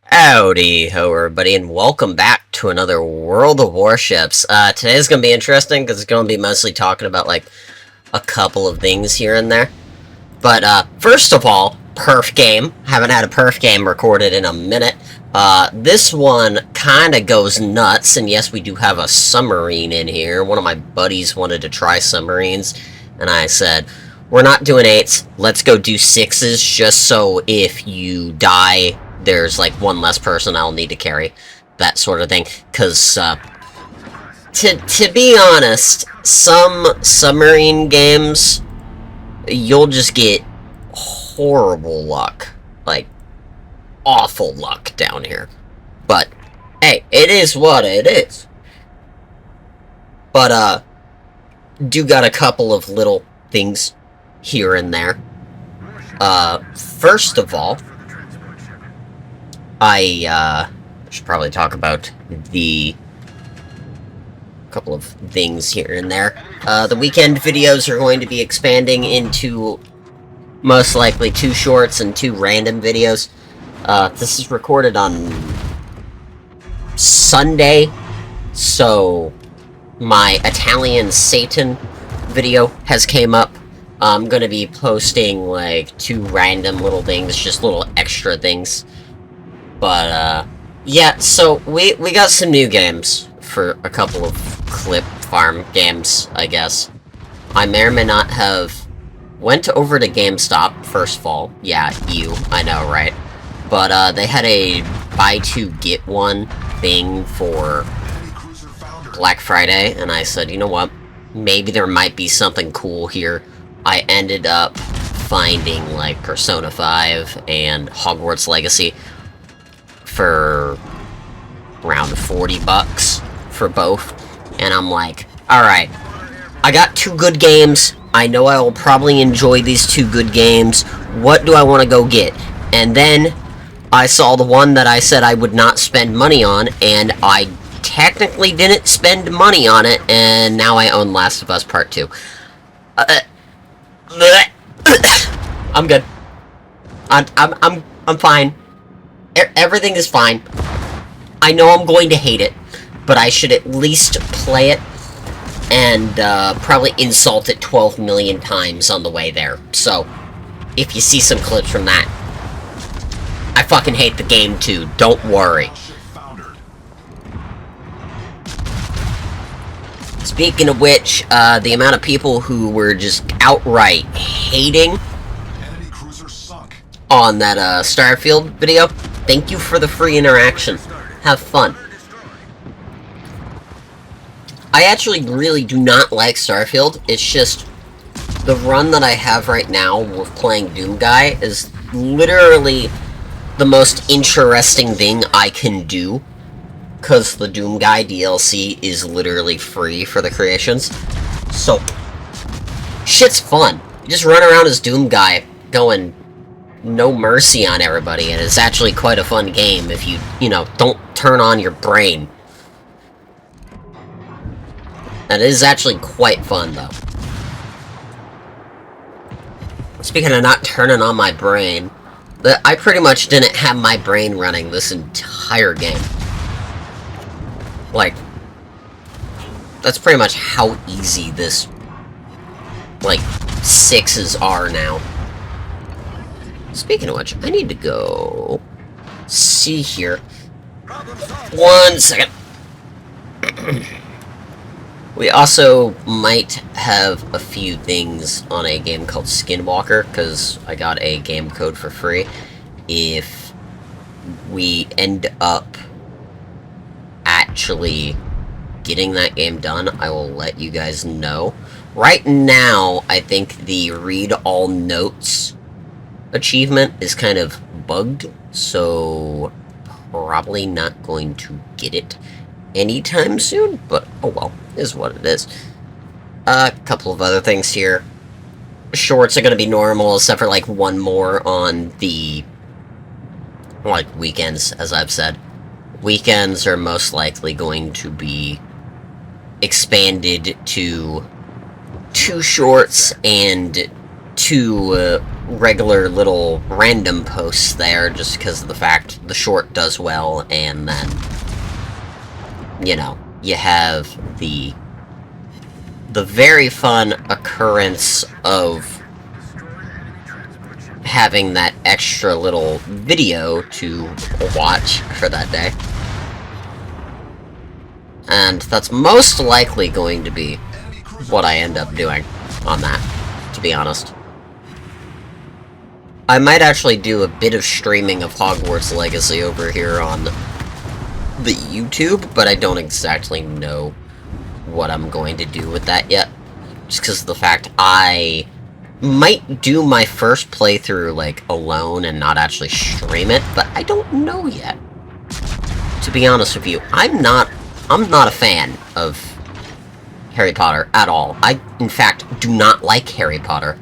Howdy ho everybody, and welcome back to another World of Warships. Today's gonna be interesting because it's gonna be mostly talking about like a couple of things here and there. But first of all, Perth game. Haven't had a Perth game recorded in a minute. This one kinda goes nuts, and yes, we do have a submarine in here. One of my buddies wanted to try submarines, and I said, we're not doing 8s, let's go do 6s, just so if you die, there's like one less person I'll need to carry, that sort of thing. Because to be honest, some submarine games you'll just get horrible luck, like awful luck down here. But hey, it is what it is. But do got a couple of little things here and there. First of all, I should probably talk about the couple of things here and there. The weekend videos are going to be expanding into most likely 2 shorts and 2 random videos. This is recorded on Sunday, so my Italian Satan video has came up. I'm gonna be posting like 2 random little things, just little extra things. But, yeah, so we got some new games for a couple of clip farm games, I guess. I may or may not have went over to GameStop, first of all. Yeah, I know, right? But, they had a buy 2 get 1 thing for Black Friday, and I said, you know what? Maybe there might be something cool here. I ended up finding, like, Persona 5 and Hogwarts Legacy for around 40 bucks for both, and I'm like, alright, I got 2 good games, I know I will probably enjoy these 2 good games, what do I want to go get? And then I saw the one that I said I would not spend money on, and I technically didn't spend money on it, and now I own Last of Us Part 2. I'm good. I'm fine. Everything is fine. I know I'm going to hate it, but I should at least play it and probably insult it 12 million times on the way there. So, if you see some clips from that, I fucking hate the game too, don't worry. Speaking of which, the amount of people who were just outright hating on that Starfield video, thank you for the free interaction. Have fun. I actually really do not like Starfield. It's just the run that I have right now with playing Doom Guy is literally the most interesting thing I can do, because the Doom Guy DLC is literally free for the creations. So, shit's fun. You just run around as Doom Guy going no mercy on everybody, and it's actually quite a fun game if you know, don't turn on your brain. And it is actually quite fun, though. Speaking of not turning on my brain, I pretty much didn't have my brain running this entire game. Like, that's pretty much how easy this, like, 6s are now. Speaking of which, I need to go see here. 1 second. We also might have a few things on a game called Skinwalker, because I got a game code for free. If we end up actually getting that game done, I will let you guys know. Right now, I think the read all notes achievement is kind of bugged, so probably not going to get it anytime soon, but oh well, is what it is. A couple of other things here. Shorts are going to be normal, except for like 1 more on the, like, weekends, as I've said. Weekends are most likely going to be expanded to 2 shorts and 2 regular little random posts there, just because of the fact the short does well, and then, you know, you have the very fun occurrence of having that extra little video to watch for that day. And that's most likely going to be what I end up doing on that, to be honest. I might actually do a bit of streaming of Hogwarts Legacy over here on the YouTube, but I don't exactly know what I'm going to do with that yet. Just because of the fact I might do my first playthrough, like, alone and not actually stream it, but I don't know yet. To be honest with you, I'm not a fan of Harry Potter at all. I, in fact, do not like Harry Potter.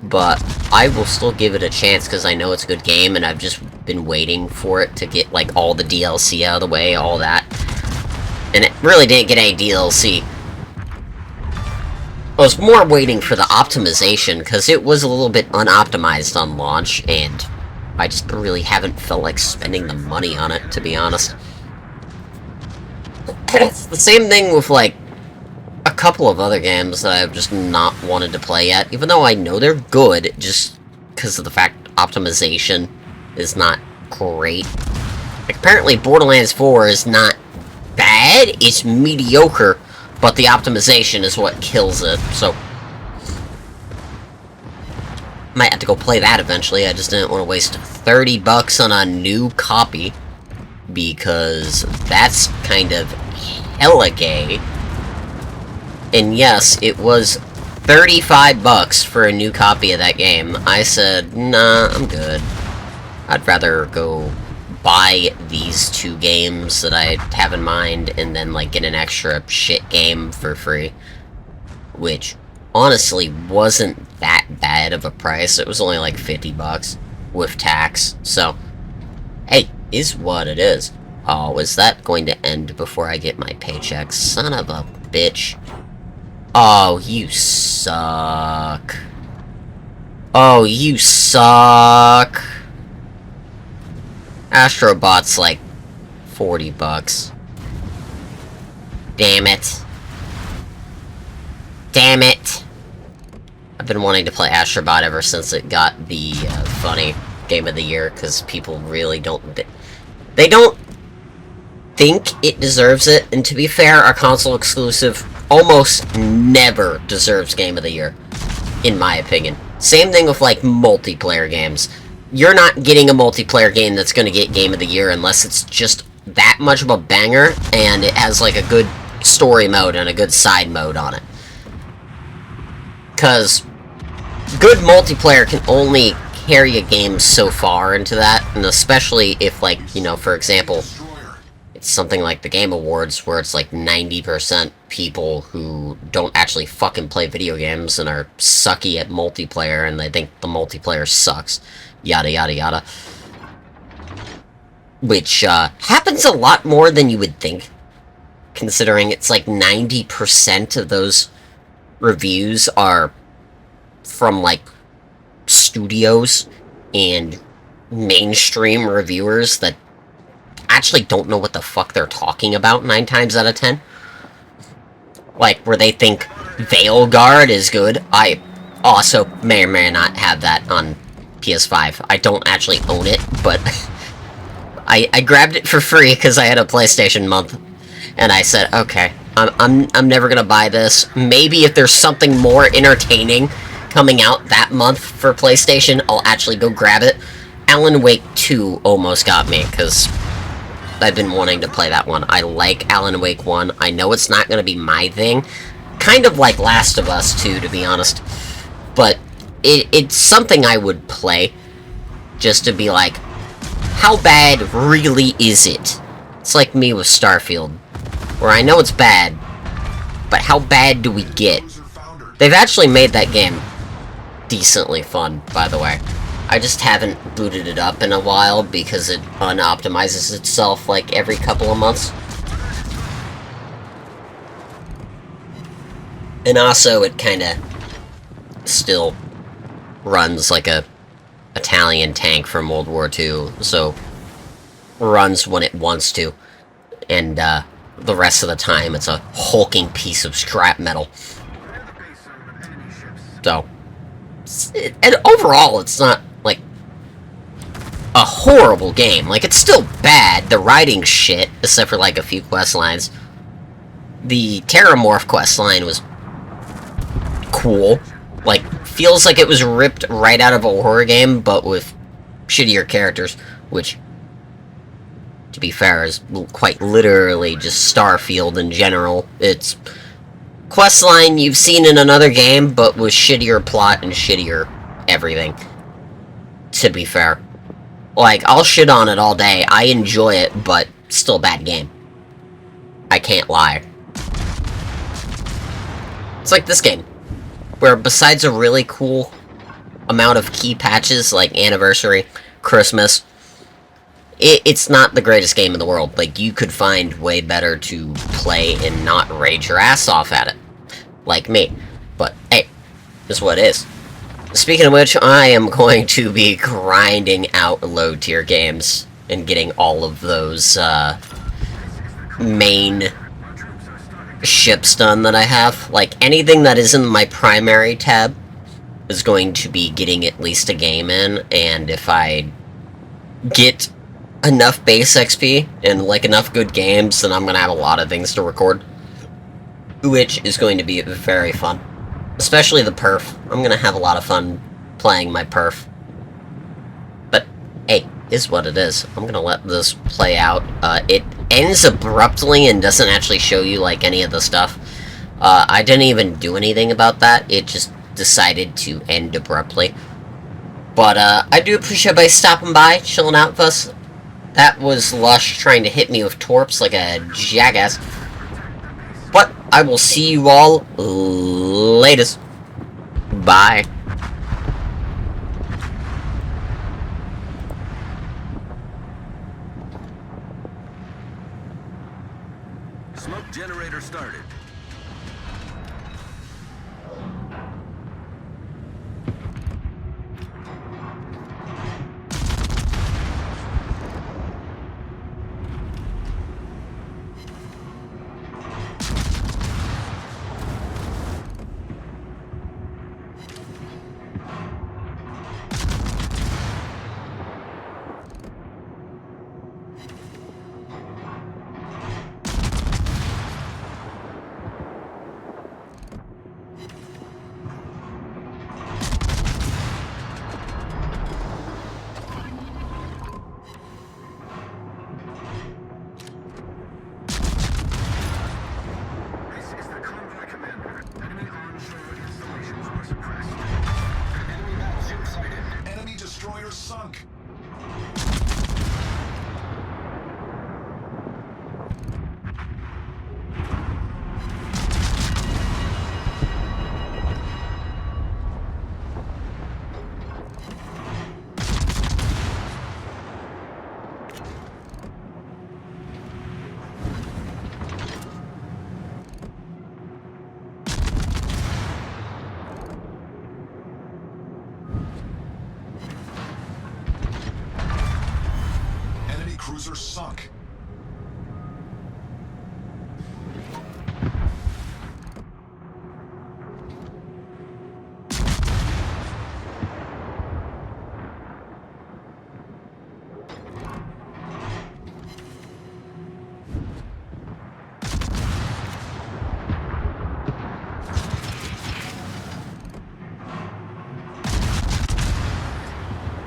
But I will still give it a chance because I know it's a good game, and I've just been waiting for it to get, like, all the DLC out of the way, all that. And it really didn't get any DLC. I was more waiting for the optimization, because it was a little bit unoptimized on launch, and I just really haven't felt like spending the money on it, to be honest. It's the same thing with, like, a couple of other games that I've just not wanted to play yet, even though I know they're good, just because of the fact optimization is not great. Like, apparently Borderlands 4 is not bad, it's mediocre, but the optimization is what kills it, so might have to go play that eventually. I just didn't want to waste $30 on a new copy, because that's kind of hella gay. And yes, it was $35 for a new copy of that game. I said, nah, I'm good. I'd rather go buy these two games that I have in mind and then, like, get an extra shit game for free. Which, honestly, wasn't that bad of a price. It was only like $50 with tax. So, hey, is what it is. Oh, is that going to end before I get my paycheck? Son of a bitch. Oh, you suck. Oh, you suck. Astrobot's like $40. Damn it. Damn it. I've been wanting to play Astrobot ever since it got the funny Game of the Year, because people really don't... They don't think it deserves it, and to be fair, our console exclusive almost never deserves Game of the Year, in my opinion. Same thing with, like, multiplayer games. You're not getting a multiplayer game that's gonna get Game of the Year unless it's just that much of a banger, and it has, like, a good story mode and a good side mode on it. Because good multiplayer can only carry a game so far into that, and especially if, like, you know, for example, it's something like the Game Awards, where it's like 90% people who don't actually fucking play video games and are sucky at multiplayer, and they think the multiplayer sucks. Yada yada yada. Which, happens a lot more than you would think, considering it's like 90% of those reviews are from, like, studios and mainstream reviewers that actually don't know what the fuck they're talking about 9 times out of 10. Like, where they think Veilguard is good. I also may or may not have that on PS5. I don't actually own it, but I grabbed it for free because I had a PlayStation month, and I said, okay, I'm never gonna buy this. Maybe if there's something more entertaining coming out that month for PlayStation, I'll actually go grab it. Alan Wake 2 almost got me, because I've been wanting to play that one. I like Alan Wake 1. I know it's not going to be my thing. Kind of like Last of Us 2, to be honest. But it's something I would play, just to be like, how bad really is it? It's like me with Starfield, where I know it's bad, but how bad do we get? They've actually made that game decently fun, by the way. I just haven't booted it up in a while because it unoptimizes itself like every couple of months. And also, it kinda still runs like a Italian tank from World War II, so runs when it wants to, and the rest of the time it's a hulking piece of scrap metal. So, and overall, it's not like a horrible game. Like, it's still bad. The writing's shit, except for like a few quest lines. The Terramorph quest line was cool. Like, feels like it was ripped right out of a horror game, but with shittier characters, which, to be fair, is quite literally just Starfield in general. It's questline you've seen in another game, but with shittier plot and shittier everything. To be fair. Like, I'll shit on it all day. I enjoy it, but still a bad game. I can't lie. It's like this game, where besides a really cool amount of key patches, like Anniversary, Christmas, it's not the greatest game in the world. Like, you could find way better to play and not rage your ass off at it. Like me. But, hey, this is what it is. Speaking of which, I am going to be grinding out low-tier games and getting all of those, main ships done that I have. Like, anything that is in my primary tab is going to be getting at least a game in, and if I get enough base XP and like enough good games, then I'm gonna have a lot of things to record, which is going to be very fun. Especially the perf. I'm gonna have a lot of fun playing my perf. But hey, is what it is. I'm gonna let this play out. It ends abruptly and doesn't actually show you like any of the stuff. I didn't even do anything about that. It just decided to end abruptly. But I do appreciate everybody stopping by, chilling out with us. That was Lush trying to hit me with torps like a jackass. But I will see you all latest. Bye. Smoke generator started. Sunk. Cruiser sunk.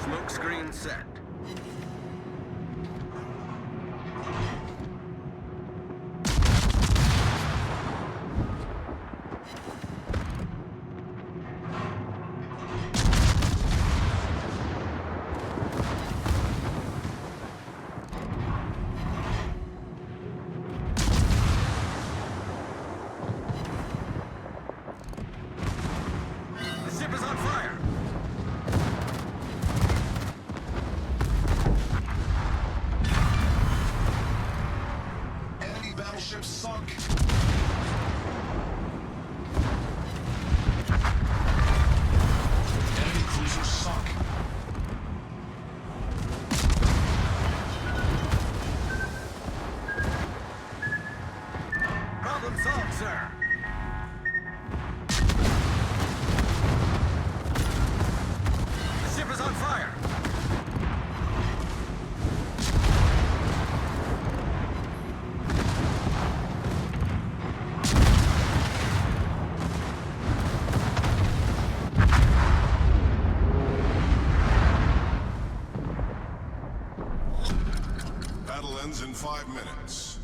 Smoke screen set. The ship is on fire. Enemy battleship sunk. Enemy cruiser sunk. battle ends in 5 minutes.